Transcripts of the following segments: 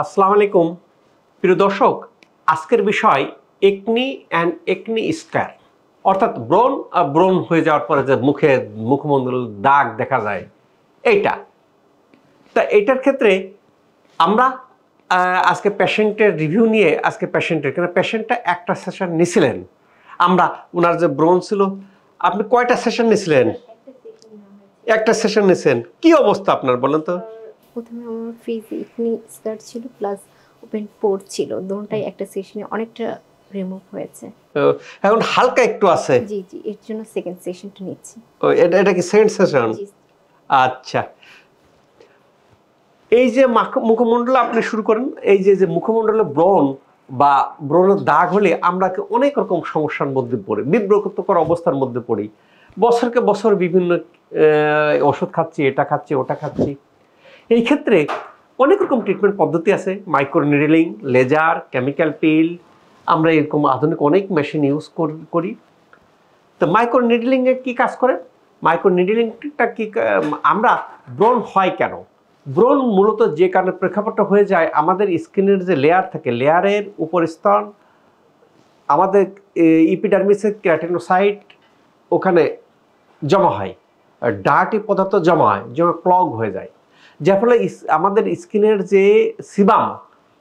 আসসালামু আলাইকুম প্রিয় দর্শক, আজকের বিষয় একনি অ্যান্ড একনি স্কার, অর্থাৎ ব্রণ আর ব্রণ হয়ে যাওয়ার পরে যে মুখমণ্ডল দাগ দেখা যায় এইটা। তা এইটার ক্ষেত্রে আমরা আজকে পেশেন্টের রিভিউ নিয়ে পেশেন্টটা একটা সেশন নিছিলেন। আমরা ওনার যে ব্রণ ছিল, আপনি কয়টা সেশন নিছিলেন? একটা সেশন নিছেন। কি অবস্থা আপনার বলেন তো? প্রথমে আমার ফেসে একনি স্কার ছিল প্লাস ওপেন পোর ছিল, দুটোটাই একটা সেশনে অনেকটা রিমুভ হয়েছে। এখন হালকা একটু আছে। জি জি, এর জন্য সেকেন্ড সেশনটা নিচ্ছি। এটা কি সেকেন্ড সেশন? আচ্ছা, এই যে মুখমণ্ডল আপনি শুরু করেন, এই যে মুখমণ্ডলে ব্রণ বা ব্রণের দাগ হলে আমরা অনেক রকম সমস্যার মধ্যে পড়ি, বিব্রতকর অবস্থার মধ্যে পড়ি। বছরকে বছর বিভিন্ন ওষুধ খাচ্ছি, এটা খাচ্ছি, ওটা খাচ্ছি। এই ক্ষেত্রে অনেক রকম ট্রিটমেন্ট পদ্ধতি আছে, মাইক্রোনিডলিং, লেজার, কেমিক্যাল পিল, আমরা এরকম আধুনিক অনেক মেশিন ইউজ করি। তো মাইক্রোনিডলিংয়ে কী কাজ করে? মাইক্রোনিডলিংটা কি, আমরা ব্রণ হয় কেন? ব্রণ মূলত যে কারণে প্রেক্ষাপটটা হয়ে যায়, আমাদের স্কিনের যে লেয়ার থাকে, লেয়ারের উপর স্তর আমাদের ইপিডার্মিসের কেরাটিনোসাইট ওখানে জমা হয়, ডার্টি পদার্থ জমা হয়, যেমন ক্লগ হয়ে যায়, যার ফলে আমাদের স্কিনের যে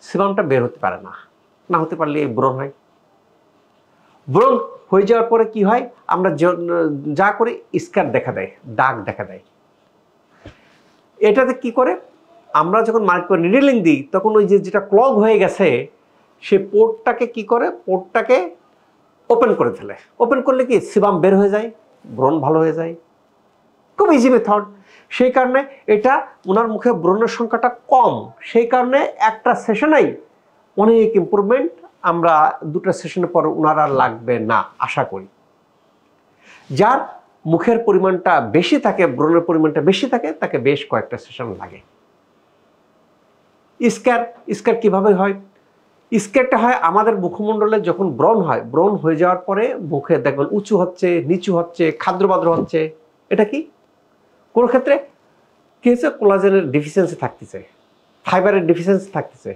সিবামটা বের হতে পারে না হতে পারলে এই ব্রণ হয়। ব্রণ হয়ে যাওয়ার পরে কি হয়, আমরা যা করে স্কার দেখা দেয়, দাগ দেখা দেয়। এটাতে কি করে, আমরা যখন মাইক্রোনিডলিং দিই তখন ওই যেটা ক্লগ হয়ে গেছে সে পোর্টটাকে কি করে, পোর্টটাকে ওপেন করে ফেলে। ওপেন করলে কি সিবাম বের হয়ে যায়, ব্রণ ভালো হয়ে যায়। খুব ইজি মেথড। সেই কারণে এটা ওনার মুখে ব্রণের সংখ্যাটা কম, সেই কারণে একটা সেশনেই অনেক ইম্প্রুভমেন্ট। আমরা দুটো সেশনের পর ওনার আর লাগবে না আশা করি। যার মুখের পরিমাণটা বেশি থাকে, ব্রণের পরিমাণটা বেশি থাকে, তাকে বেশ কয়েকটা সেশন লাগে। স্কার কিভাবে হয়? স্কারটা হয় আমাদের মুখমণ্ডলে যখন ব্রণ হয়, ব্রণ হয়ে যাওয়ার পরে মুখে দেখবেন উঁচু হচ্ছে, নিচু হচ্ছে, খাদ্রবাদ্র হচ্ছে। এটা কি কোনো ক্ষেত্রে কি হচ্ছে, কোলাজেনের ডিফিসিয়েন্সি থাকতেছে, ফাইবারের ডিফিসিয়েন্সি থাকতেছে।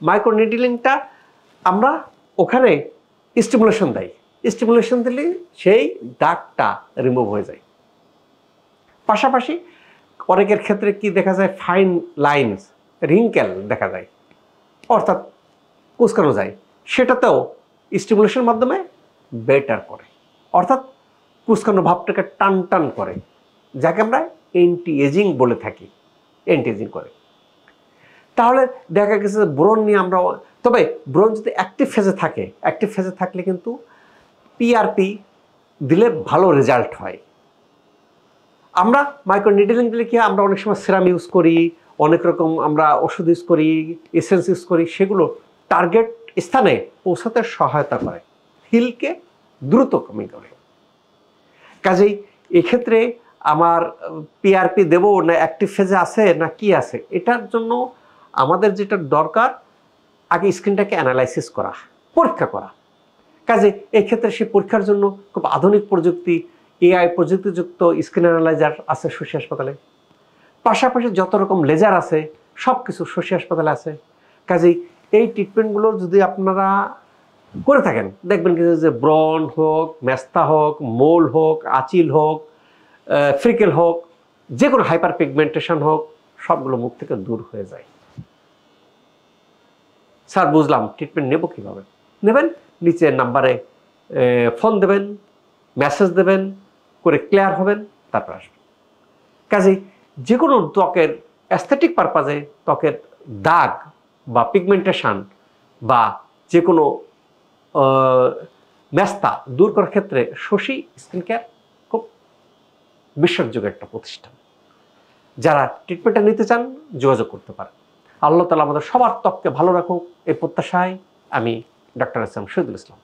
মাইক্রোনিডলিংটা আমরা ওখানে স্টিমুলেশন দেয়, স্টিমুলেশন দিলে সেই দাগটা রিমুভ হয়ে যায়। পাশাপাশি অনেকের ক্ষেত্রে কি দেখা যায়, ফাইন লাইনস, রিঙ্কেল দেখা যায়, অর্থাৎ কুচকানো যায়, সেটাতেও স্টিমুলেশনের মাধ্যমে বেটার করে, অর্থাৎ কুচকানো ভাবটাকে টান টান করে, যাকে আমরা অ্যান্টি এজিং বলে থাকি, অ্যান্টি এজিং করে। তাহলে দেখা গেছে যে ব্রণ নিয়ে আমরা, তবে ব্রণ যদি অ্যাক্টিভ ফেজে থাকলে কিন্তু পিআরপি দিলে ভালো রেজাল্ট হয়। আমরা মাইক্রোনিডলিং দিলে কি, আমরা অনেক সময় সিরাম ইউজ করি, অনেক রকম আমরা ওষুধ ইউজ করি, এসেন্স ইউজ করি, সেগুলো টার্গেট স্থানে পৌঁছাতে সহায়তা করে, হিলকে দ্রুত কমে করে। কাজেই এক্ষেত্রে আমার পিআরপি দেব না অ্যাক্টিভ ফেজে আছে না কি আছে, এটার জন্য আমাদের যেটা দরকার, আগে স্ক্রিনটাকে অ্যানালাইসিস করা, পরীক্ষা করা। কাজে এক্ষেত্রে সেই পরীক্ষার জন্য খুব আধুনিক প্রযুক্তি, এআই প্রযুক্তিযুক্ত স্ক্রিন অ্যানালাইজার আছে শশী হাসপাতালে। পাশাপাশি যত রকম লেজার আছে সব কিছু শশী হাসপাতালে আছে। কাজেই এই ট্রিটমেন্টগুলো যদি আপনারা করে থাকেন, দেখবেন কি যে ব্রণ হোক, মেস্তা হোক, মোল হোক, আচিল হোক, ফ্রিকেল হোক, যে কোনো হাইপার পিগমেন্টেশন হোক, সবগুলো মুখ থেকে দূর হয়ে যায়। স্যার বুঝলাম, ট্রিটমেন্ট নেব কীভাবে? নেবেন, নিচের নাম্বারে ফোন দেবেন, মেসেজ দেবেন, করে ক্লিয়ার হবেন, তারপর আসবেন। কাজেই যে কোনো ত্বকের অ্যাস্থেটিক পারপাজে ত্বকের দাগ বা পিগমেন্টেশন বা যে কোনো মেস্তা দূর করার ক্ষেত্রে শশী স্কিন কেয়ার খুব বিশ্বাসযোগ্য একটা প্রতিষ্ঠান। যারা ট্রিটমেন্টটা নিতে চান যোগাযোগ করতে পারেন। আল্লাহ তাআলা আমাদের সবার ত্বককে ভালো রাখুক, এই প্রত্যাশায় আমি doctor S M Shahidul Islam.